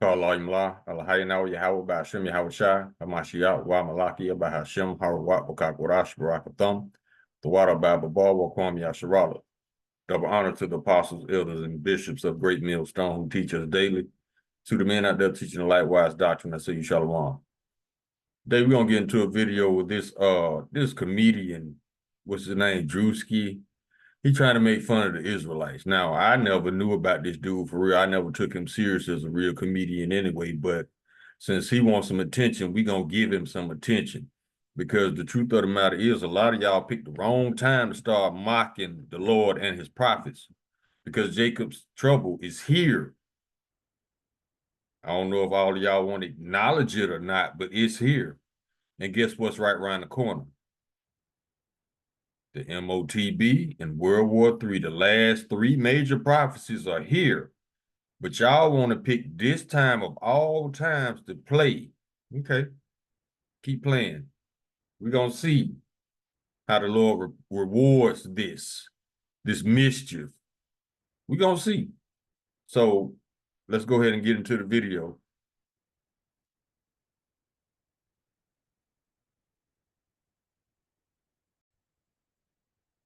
Qala Imla, Alhayna, Yahweh Bashim, Yahweh Shai, Hamashiach, Wa Malaki, Bahashim, Harawat, Wakakurash, Barakathum, the water Bible Ball, Wakwam Yasharala. Double honor to the apostles, elders, and bishops of Great Millstone who teach us daily. To the men out there teaching the lightwise doctrine, I say you shalom. Today we're gonna get into a video with this comedian, what's his name, Drewski. He trying to make fun of the Israelites. Now, I never knew about this dude for real. I never took him serious as a real comedian anyway, but since he wants some attention, we gonna give him some attention. Because the truth of the matter is, a lot of y'all picked the wrong time to start mocking the Lord and his prophets, because Jacob's trouble is here. I don't know if all of y'all want to acknowledge it or not, but it's here. And guess what's right around the corner? The MOTB and World War III, the last three major prophecies are here. But y'all want to pick this time of all times to play. Okay, keep playing. We're going to see how the Lord rewards this mischief. We're going to see. So let's go ahead and get into the video.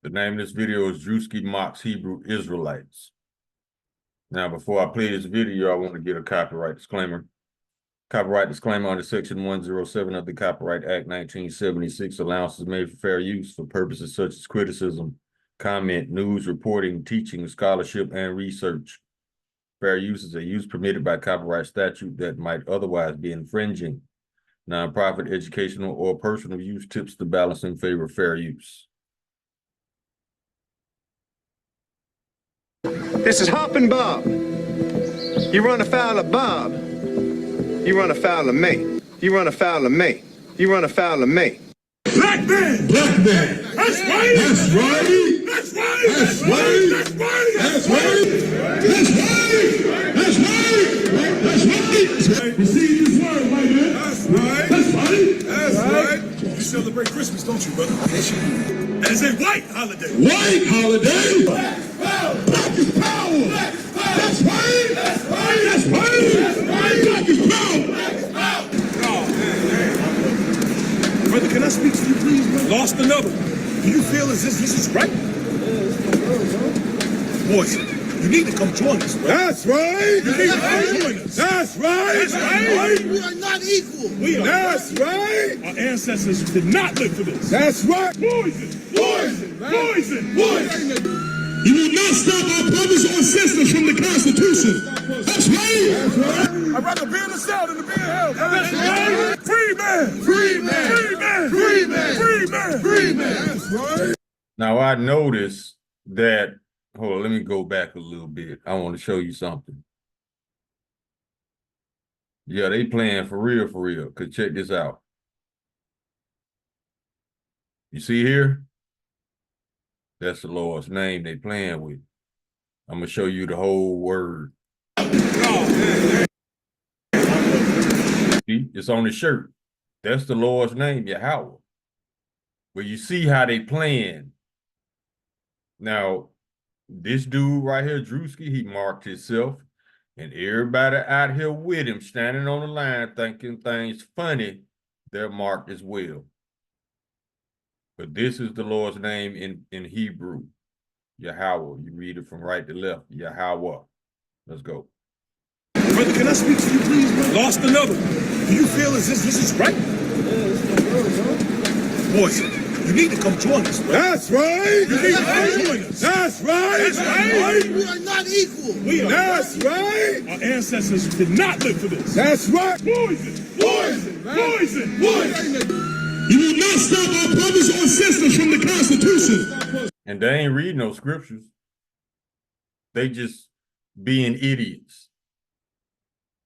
The name of this video is Drewski Mocks Hebrew Israelites. Now, before I play this video, I want to get a copyright disclaimer. Copyright disclaimer under Section 107 of the Copyright Act 1976. Allowances made for fair use for purposes such as criticism, comment, news, reporting, teaching, scholarship, and research. Fair use is a use permitted by copyright statute that might otherwise be infringing. Nonprofit, educational, or personal use tips the balance in favor of fair use. This is Hoppin' Bob. You run afoul of Bob. You run afoul of me. You run afoul of me. You run afoul of me. Black man! Black man! That's right! That's right! That's right! That's right! That's right! That's right! That's right! That's right! That's right! Receive this word, white man. That's right! That's right! That's right! You celebrate Christmas, don't you, brother? Yes, you do. That is a white holiday. White holiday? Black power! Black is power! Black is power! That's right! That's right! That's right! That's right! Black is power! Black is power! Oh, man. Brother, can I speak to you, please, brother? Lost another. Do you feel as if this is right? Boys, you need to come join us, bro. That's right. You need to come join us. That's right. That's right. We are not equal. We are. That's right. Our ancestors did not live for this. That's right. Poison. Poison. Poison. Poison. You will not stop our brothers or sisters from the Constitution. That's right. That's right. I'd rather be in the South than to be in hell. That's right. Free man. Free man. Free man. Free man. Free man. Free man. That's right. Now, I noticed that, hold on, let me go back a little bit. I want to show you something. Yeah, they playing for real, because check this out. You see here? That's the Lord's name they playing with. I'm going to show you the whole word. See, it's on the shirt. That's the Lord's name, Yahweh. But you see how they playing. Now, this dude right here, Drewski, he marked himself, and everybody out here with him, standing on the line, thinking things funny, they're marked as well. But this is the Lord's name in Hebrew, Yahweh. You read it from right to left, Yahweh. Let's go. Brother, can I speak to you, please, brother? Lost another. Do you feel as if this is right? Boys, you need to come join us, bro. That's right. You need to come join us. That's right. That's right. We are not equal. We are. That's right. Our ancestors did not live for this. That's right. Poison. Poison. Poison. Poison. You will not stop our brothers or sisters from the Constitution. And they ain't reading no scriptures. They just being idiots.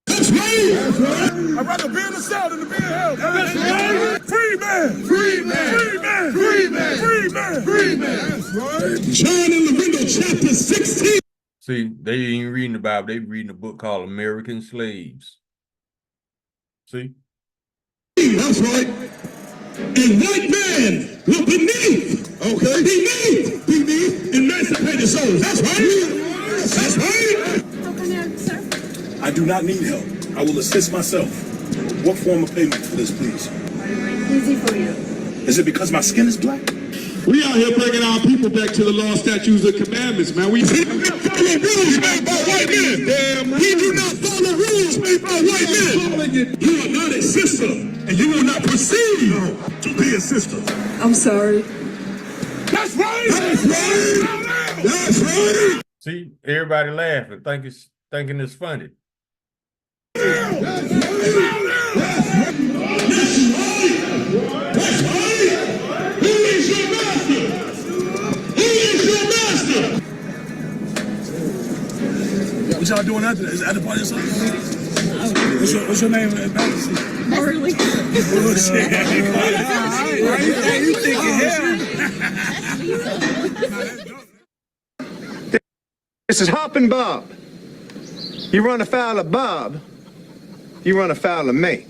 That's right. That's right. I'd rather be in the South than to be in hell. That's right. Free man. Free man. Free man. Free man. Free man. Free man. That's right. John in the window, chapter 16. See, they ain't reading the Bible. They reading a book called American Slaves. See? That's right. And white man will beneath, okay? Beneath emancipated souls. That's right. That's right. How can I help, sir? I do not need help. I will assist myself. What form of payment for this, please? Easy for you. Is it because my skin is black? We out here bringing our people back to the law, statutes, and commandments, man. We do not follow rules made by white men. We do not follow rules made by white men. You are not a sister, and you will not proceed to be a sister. I'm sorry. That's right. That's right. That's right. See, everybody laughing, thinking it's funny. That's right. Who is your master? Who is your master? What y'all doing after that? Is that the party or something? What's your name? Marley. Oh, shit. You thinking This is Hoppin' Bob. You run afoul of Bob, you run afoul of me.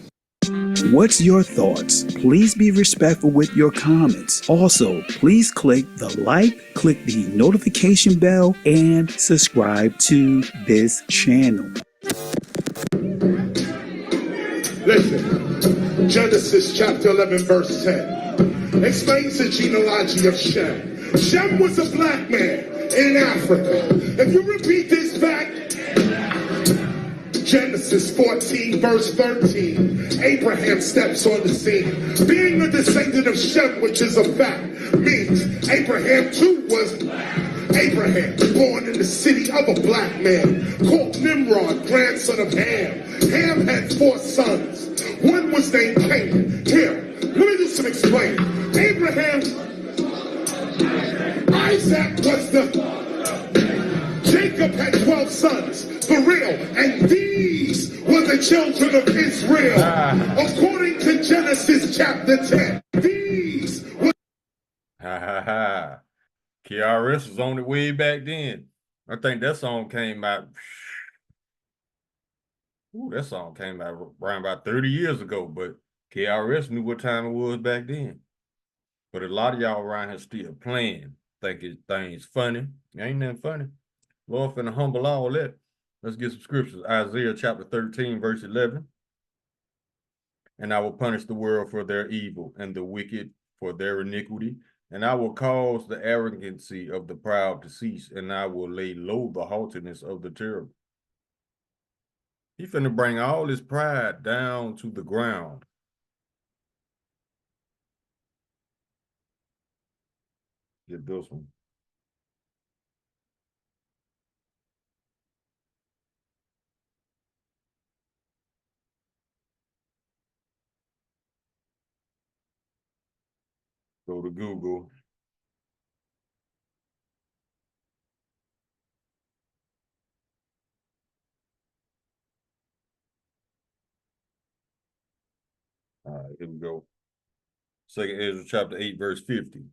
What's your thoughts? Please be respectful with your comments. Also, please click the like, click the notification bell, and subscribe to this channel. Listen, Genesis chapter 11 verse 10 explains the genealogy of Shem. Shem was a black man in Africa. If you repeat this back, Genesis 14 verse 13, Abraham steps on the scene. Being a descendant of Shem, which is a fact, means Abraham too was black. Abraham, born in the city of a black man, called Nimrod, grandson of Ham. Ham had 4 sons. One was named Canaan. Here, let me do some explaining. Abraham, Isaac was the Jacob had 12 sons, for real, and these were the children of Israel. According to Genesis chapter 10, these were... KRS was on it way back then. I think that song came out. That song came out around about 30 years ago, but KRS knew what time it was back then. But a lot of y'all around here still playing, thinking things funny. Ain't nothing funny. Lord finna humble all that. Let's get some scriptures. Isaiah chapter 13, verse 11. And I will punish the world for their evil and the wicked for their iniquity. And I will cause the arrogancy of the proud to cease, and I will lay low the haughtiness of the terrible. He finna bring all his pride down to the ground. Get this one. Go to Google. All right, here we go. 2nd Ezra chapter 8, verse 50.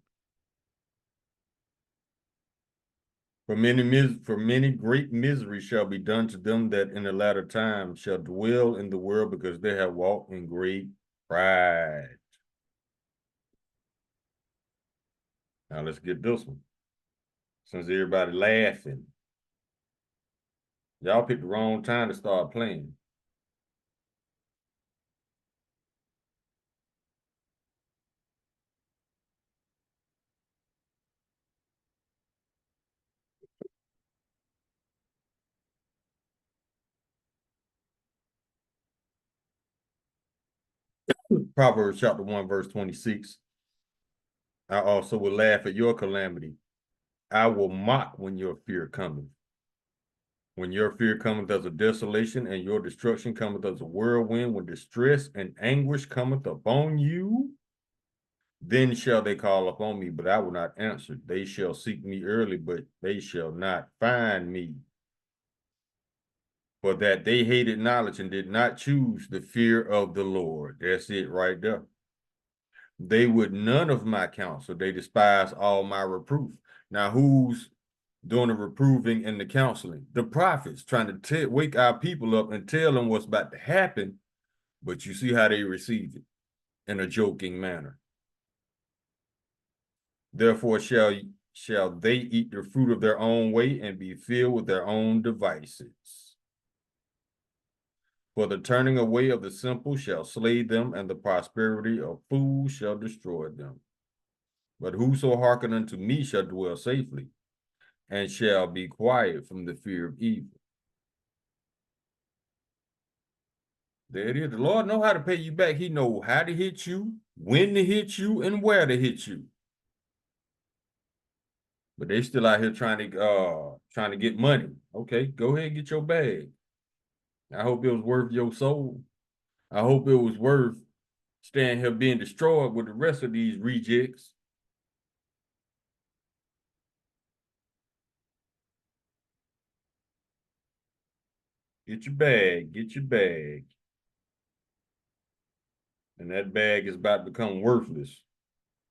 For many great misery shall be done to them that in the latter time shall dwell in the world, because they have walked in great pride. Now let's get this one. Since everybody laughing. Y'all picked the wrong time to start playing. Proverbs chapter 1, verse 26. I also will laugh at your calamity. I will mock when your fear cometh. When your fear cometh as a desolation, and your destruction cometh as a whirlwind, when distress and anguish cometh upon you, then shall they call upon me, but I will not answer. They shall seek me early, but they shall not find me. For that they hated knowledge and did not choose the fear of the Lord. That's it right there. They would none of my counsel. They despise all my reproof. Now, who's doing the reproving and the counseling? The prophets, trying to wake our people up and tell them what's about to happen, but you see how they receive it in a joking manner. Therefore shall they eat the fruit of their own way and be filled with their own devices. For the turning away of the simple shall slay them, and the prosperity of fools shall destroy them. But whoso hearken unto me shall dwell safely, and shall be quiet from the fear of evil. There it is. The Lord know how to pay you back. He know how to hit you, when to hit you, and where to hit you. But they still out here trying to get money. Okay, go ahead and get your bag. I hope it was worth your soul. I hope it was worth staying here being destroyed with the rest of these rejects. Get your bag, get your bag. And that bag is about to become worthless.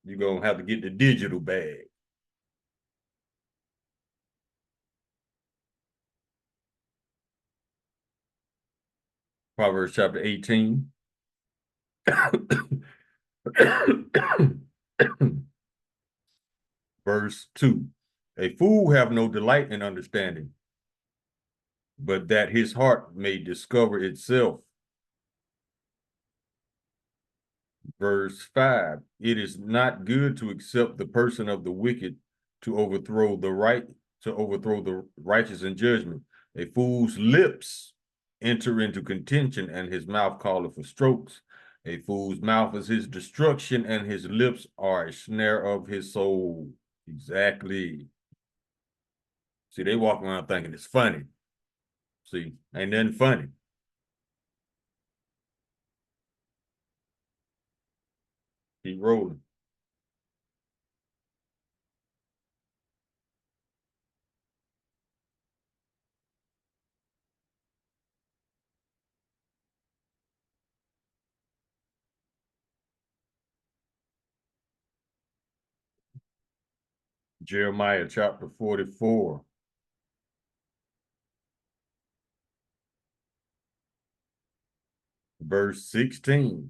You're going to have to get the digital bag. Proverbs chapter 18. Verse 2. A fool have no delight in understanding, but that his heart may discover itself. Verse 5. It is not good to accept the person of the wicked, to overthrow the righteous in judgment. A fool's lips enter into contention, and his mouth calleth for strokes. A fool's mouth is his destruction, and his lips are a snare of his soul. Exactly. See, they walk around thinking it's funny. See, ain't nothing funny. Keep rolling. Jeremiah chapter 44. Verse 16.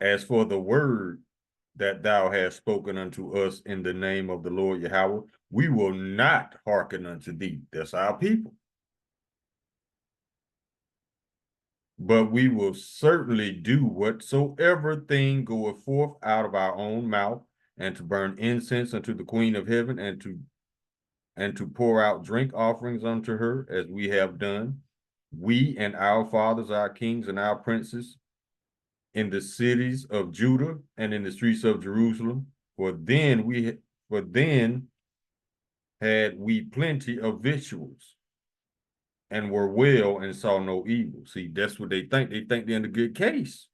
As for the word that thou hast spoken unto us in the name of the Lord Yahweh, we will not hearken unto thee. That's our people. But we will certainly do whatsoever thing goeth forth out of our own mouth, and to burn incense unto the Queen of Heaven, and to pour out drink offerings unto her, as we have done, we and our fathers, our kings, and our princes, in the cities of Judah and in the streets of Jerusalem. For then had we plenty of victuals, and were well, and saw no evil. See, that's what they think. They think they're in a good case.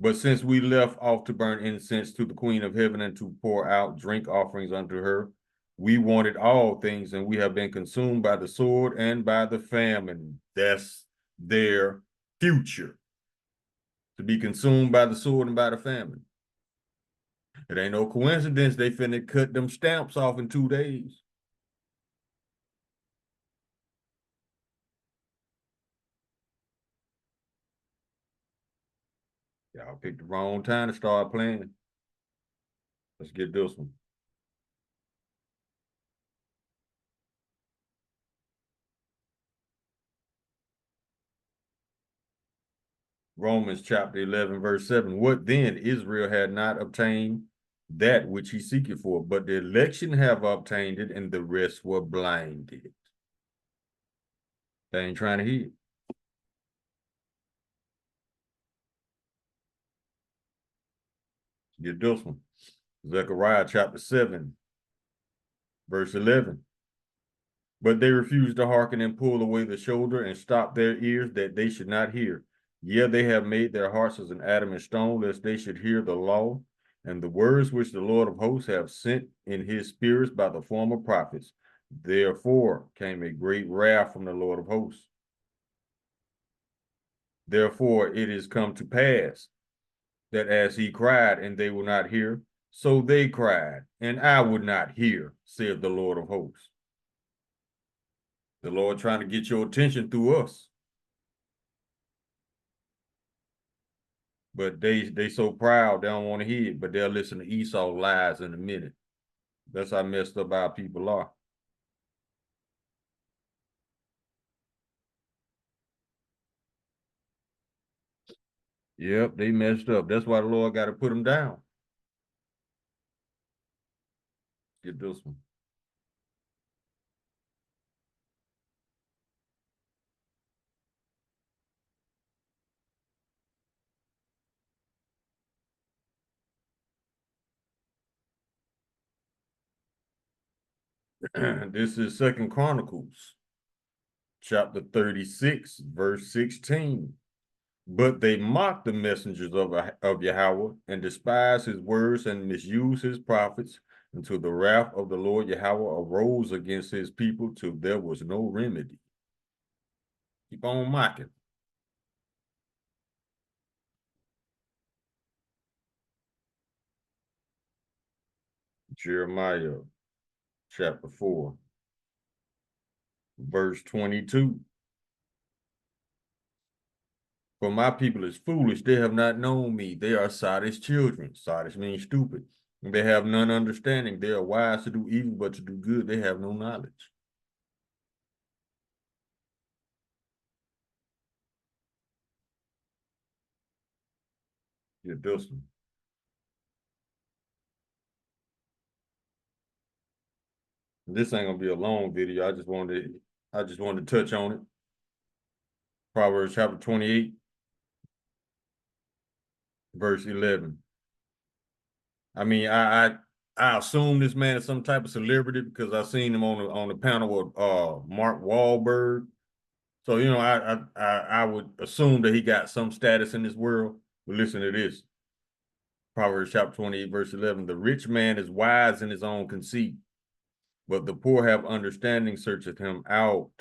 But since we left off to burn incense to the Queen of Heaven, and to pour out drink offerings unto her, we wanted all things, and we have been consumed by the sword and by the famine. That's their future, to be consumed by the sword and by the famine. It ain't no coincidence they finna cut them stamps off in 2 days. Y'all picked the wrong time to start playing. Let's get this one. Romans chapter 11, verse 7. What then? Israel had not obtained that which he seeketh for, but the election have obtained it, and the rest were blinded. They ain't trying to hear. Get this one. Zechariah chapter 7, verse 11. But they refused to hearken, and pulled away the shoulder, and stopped their ears, that they should not hear. Yea, they have made their hearts as an adamant stone, lest they should hear the law, and the words which the Lord of hosts have sent in his spirits by the former prophets. Therefore came a great wrath from the Lord of hosts. Therefore it is come to pass that as he cried, and they will not hear, so they cried, and I would not hear, saith the Lord of hosts. The Lord trying to get your attention through us. But they so proud, they don't want to hear it, but they'll listen to Esau's lies in a minute. That's how messed up our people are. Yep, they messed up. That's why the Lord got to put them down. Get this one. This is Second Chronicles, chapter 36, verse 16. But they mocked the messengers of Yahweh and despised his words and misused his prophets until the wrath of the Lord Yahweh arose against his people till there was no remedy. Keep on mocking. Jeremiah chapter 4, verse 22. For my people is foolish, they have not known me. They are sottish children. Sottish means stupid. And they have none understanding. They are wise to do evil, but to do good, they have no knowledge. Get this one. This ain't gonna be a long video. I just wanted to touch on it. Proverbs chapter 28, verse 11. I mean, I assume this man is some type of celebrity because I seen him on the panel with Mark Wahlberg. So you know, I would assume that he got some status in this world. But listen to this. Proverbs chapter 28, verse 11. The rich man is wise in his own conceit, but the poor have understanding searcheth him out.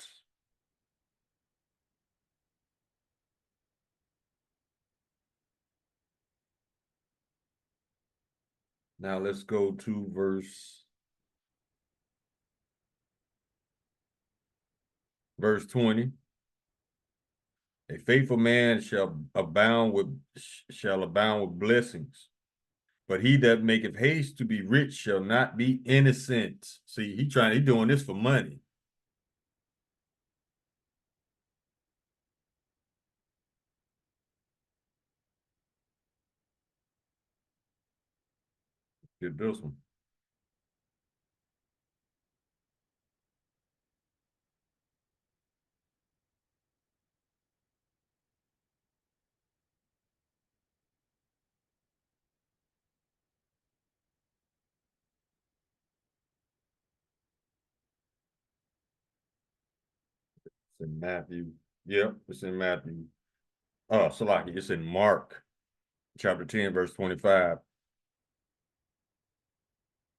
Now let's go to verse 20. A faithful man shall abound with blessings, but he that maketh haste to be rich shall not be innocent. See, he doing this for money. Get this one. It's in Matthew. Yep, it's in Matthew. Oh, Salaki, it's in Mark, chapter 10, verse 25.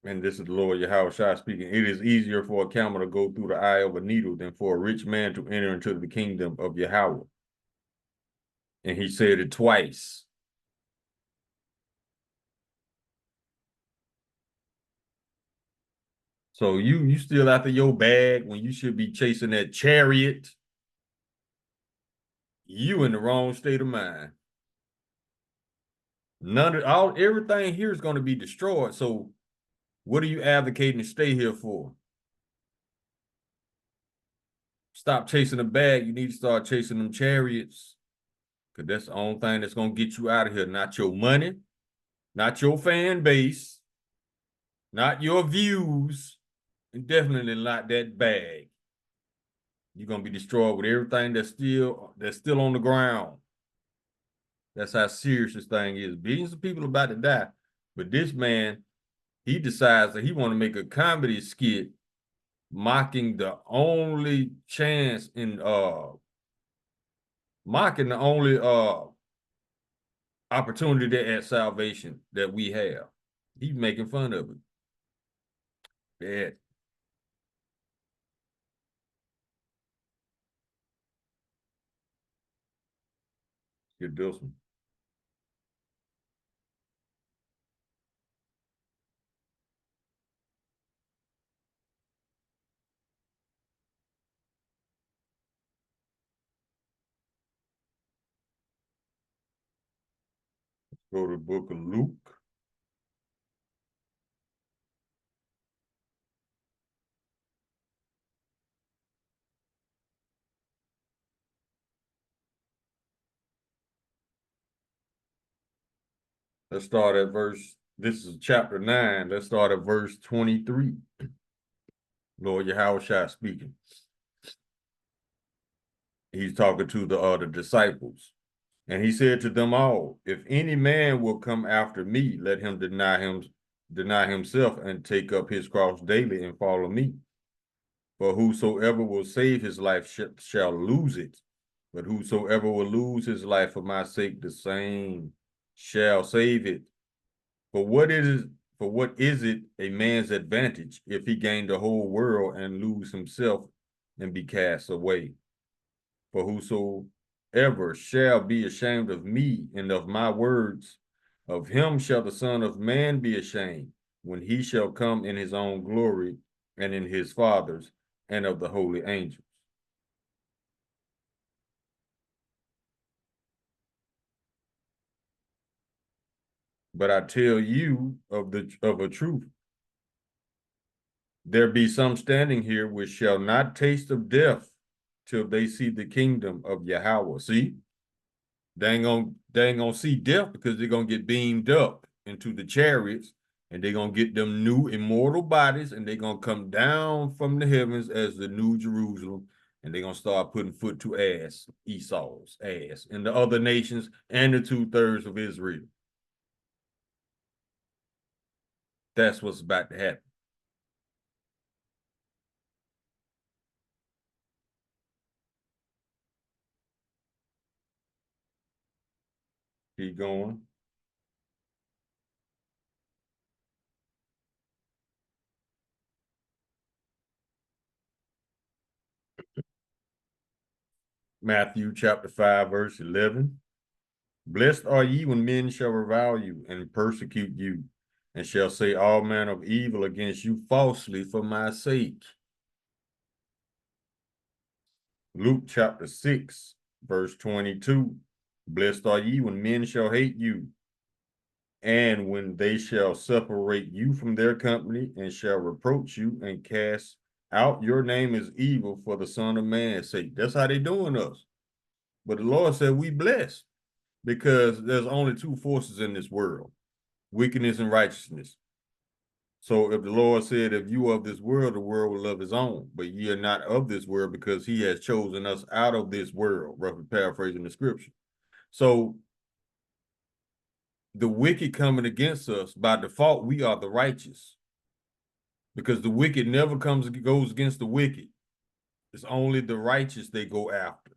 And this is the Lord Yahweh Shai speaking. It is easier for a camel to go through the eye of a needle than for a rich man to enter into the kingdom of Yahweh. And he said it twice. So you still after your bag when you should be chasing that chariot. You in the wrong state of mind. Everything here is going to be destroyed. So what are you advocating to stay here for? Stop chasing the bag. You need to start chasing them chariots. Because that's the only thing that's going to get you out of here. Not your money, not your fan base, not your views, and definitely not that bag. You're going to be destroyed with everything that's still on the ground. That's how serious this thing is. Billions of people are about to die. But this man, he decides that he want to make a comedy skit mocking the only chance in mocking the only opportunity at salvation that we have. He's making fun of it. Bad. Get this one. Go to the book of Luke. Let's start at this is chapter 9. Let's start at verse 23. Lord Yahushua speaking. He's talking to the disciples. And he said to them all, if any man will come after me, let him deny himself and take up his cross daily and follow me. For whosoever will save his life shall lose it. But whosoever will lose his life for my sake, the same shall save it. For what is it a man's advantage if he gain the whole world and lose himself and be cast away? For whosoever shall be ashamed of me and of my words, of him shall the Son of Man be ashamed, when he shall come in his own glory and in his Father's and of the holy angels. But I tell you of a truth, there be some standing here which shall not taste of death till they see the kingdom of Yahweh. See, they ain't gonna see death because they're gonna get beamed up into the chariots, and they're gonna get them new immortal bodies, and they're gonna come down from the heavens as the new Jerusalem, and they're gonna start putting foot to ass, Esau's ass, and the other nations and the 2/3 of Israel. That's what's about to happen. Keep going. Matthew chapter 5, verse 11. Blessed are ye when men shall revile you and persecute you, and shall say all manner of evil against you falsely for my sake. Luke chapter 6, verse 22. Blessed are ye when men shall hate you, and when they shall separate you from their company, and shall reproach you, and cast out your name as evil for the Son of Man's sake. That's how they doing us. But the Lord said we blessed, because there's only two forces in this world, wickedness and righteousness. So if the Lord said, if you are of this world, the world will love his own, but ye are not of this world, because he has chosen us out of this world, roughly paraphrasing the scripture. So the wicked coming against us, by default, we are the righteous, because the wicked never goes against the wicked. It's only the righteous they go after.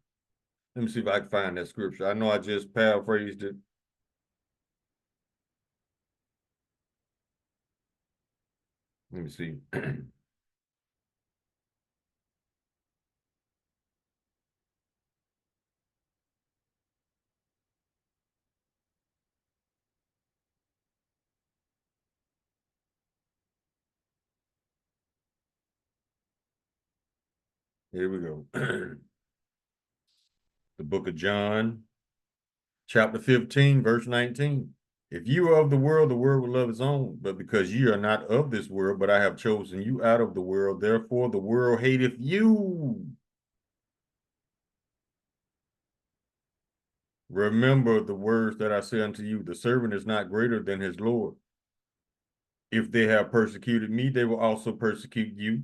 Let me see if I can find that scripture. I know I just paraphrased it. Let me see. Here we go. The book of John, chapter 15, verse 19. If you are of the world will love its own. But because ye are not of this world, but I have chosen you out of the world, therefore the world hateth you. Remember the words that I say unto you, the servant is not greater than his Lord. If they have persecuted me, they will also persecute you.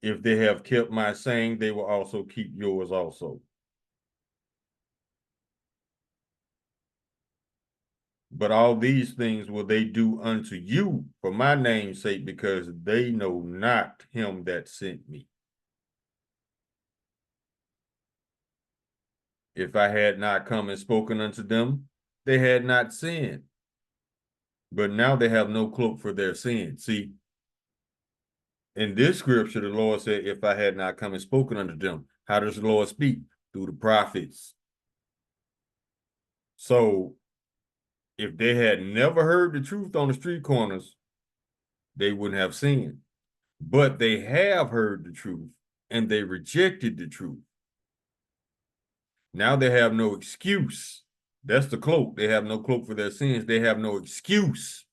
If they have kept my saying, they will also keep yours also. But all these things will they do unto you for my name's sake, because they know not him that sent me. If I had not come and spoken unto them, they had not sinned. But now they have no cloak for their sin. See, in this scripture, the Lord said, if I had not come and spoken unto them, how does the Lord speak? Through the prophets. So if they had never heard the truth on the street corners, they wouldn't have sinned. But they have heard the truth and they rejected the truth. Now they have no excuse. That's the cloak. They have no cloak for their sins. They have no excuse.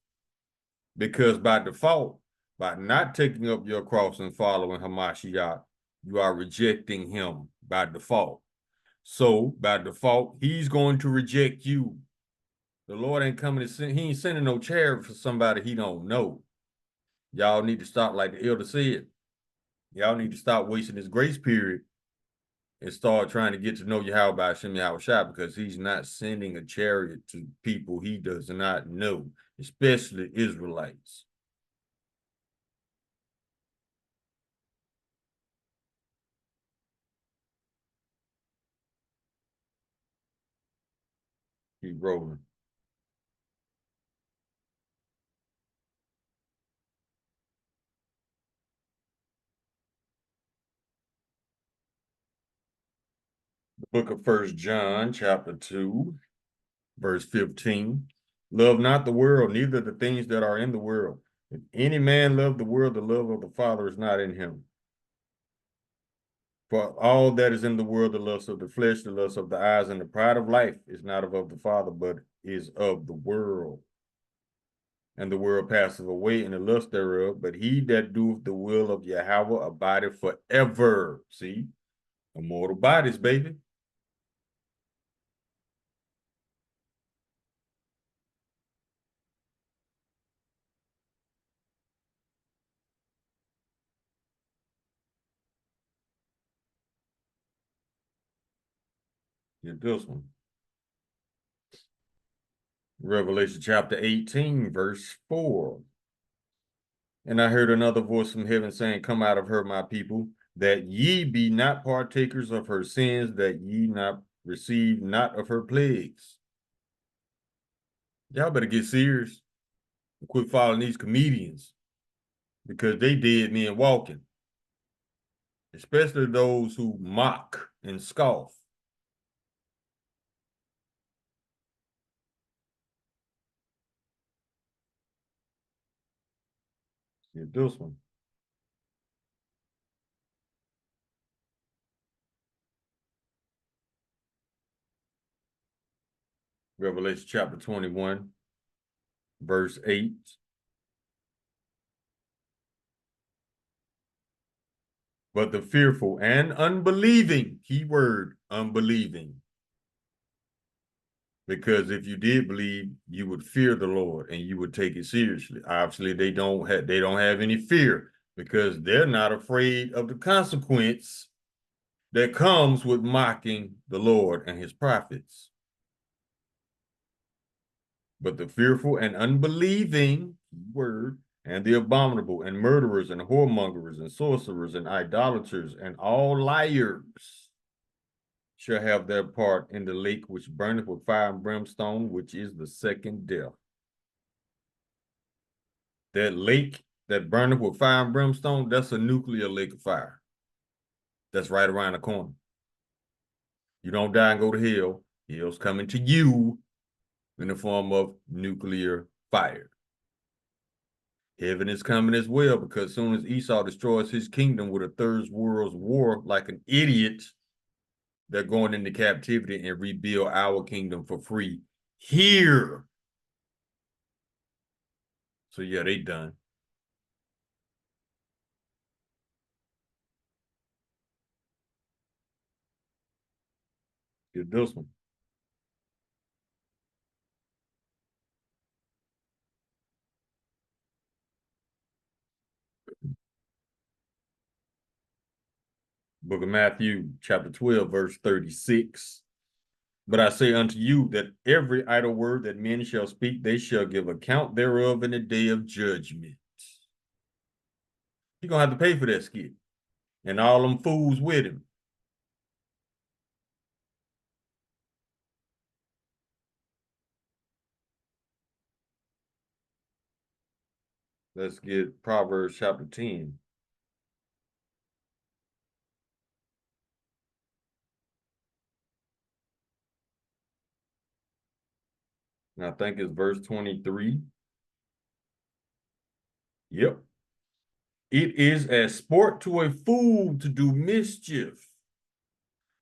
Because by default, by not taking up your cross and following Hamashiach, you are rejecting him by default. So by default, he's going to reject you. The Lord ain't coming to send, he ain't sending no chariot for somebody he don't know. Y'all need to stop, like the elder said. Y'all need to stop wasting this grace period and start trying to get to know Yahweh by Hashem Yahweh Shai, because he's not sending a chariot to people he does not know, especially Israelites. Keep rolling. The book of 1 John, chapter 2, verse 15. Love not the world, neither the things that are in the world. If any man love the world, the love of the Father is not in him. For all that is in the world, the lust of the flesh, the lust of the eyes, and the pride of life is not of the Father, but is of the world. And the world passeth away, and the lust thereof, but he that doeth the will of Yahweh abideth forever. See? Immortal bodies, baby. Get this one. Revelation chapter 18, verse 4. And I heard another voice from heaven saying, Come out of her, my people, that ye be not partakers of her sins, that ye not receive not of her plagues. Y'all better get serious and quit following these comedians, because they dead men walking, especially those who mock and scoff. Get this one. Revelation chapter 21, verse 8. But the fearful and unbelieving, key word, unbelieving. Because if you did believe, you would fear the Lord and you would take it seriously. Obviously, they don't have any fear, because they're not afraid of the consequence that comes with mocking the Lord and his prophets. But the fearful and unbelieving, word, and the abominable, and murderers, and whoremongers, and sorcerers, and idolaters, and all liars shall have their part in the lake which burneth with fire and brimstone, which is the second death. That lake that burneth with fire and brimstone, that's a nuclear lake of fire. That's right around the corner. You don't die and go to hell. Hell's coming to you in the form of nuclear fire. Heaven is coming as well, because as soon as Esau destroys his kingdom with a third world's war like an idiot, they're going into captivity and rebuild our kingdom for free here. So yeah, they done. Get this one. Book of Matthew, chapter 12, verse 36. But I say unto you that every idle word that men shall speak, they shall give account thereof in the day of judgment. You're going to have to pay for that skit. And all them fools with him. Let's get Proverbs chapter 10. And I think it's verse 23. Yep. It is as sport to a fool to do mischief,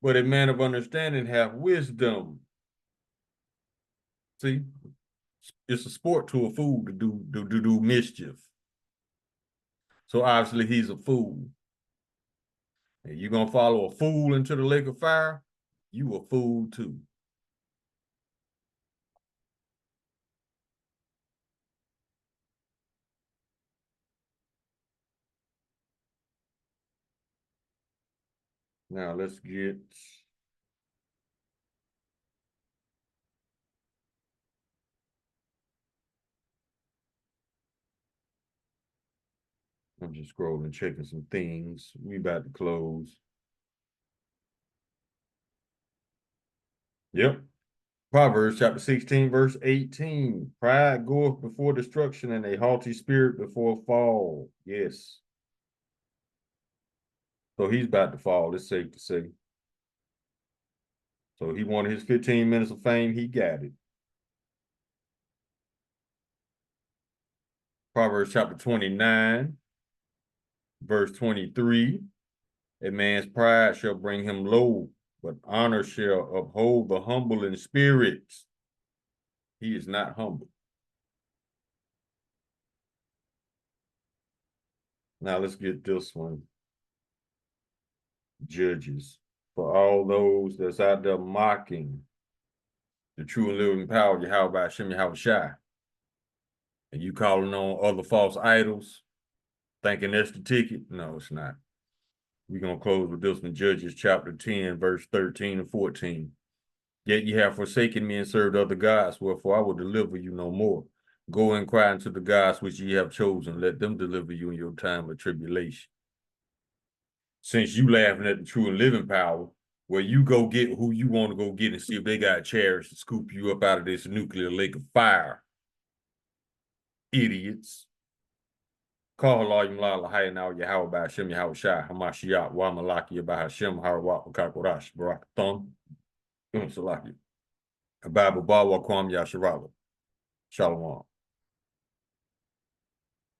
but a man of understanding have wisdom. See, it's a sport to a fool to do mischief. So obviously he's a fool. And you're gonna follow a fool into the lake of fire, you a fool too. Now let's get I'm just scrolling, checking some things. We about to close. Yep. Proverbs chapter 16, verse 18. Pride goeth before destruction, and a haughty spirit before fall. Yes. So he's about to fall, it's safe to say. So he wanted his 15 minutes of fame, he got it. Proverbs chapter 29, verse 23. A man's pride shall bring him low, but honor shall uphold the humble in spirit. He is not humble. Now let's get this one. Judges. For all those that's out there mocking the true and living power of Yahweh Hashem Yahushua, and you calling on other false idols, thinking that's the ticket? No, it's not. We're going to close with this one, Judges chapter 10, verse 13 and 14. Yet ye have forsaken me and served other gods, wherefore I will deliver you no more. Go and cry unto the gods which ye have chosen. Let them deliver you in your time of tribulation. Since you laughing at the true and living power, where you go get who you want to go get and see if they got chariots to scoop you up out of this nuclear lake of fire. Idiots. Call Halayim La Lahai now Yahweh by Hashem Yahushua Hamashiach Wa Malaki by Hashem Harawat Kakorash Barakathon Salaki. Bible Bawa Kwam Yasharala. Shalom.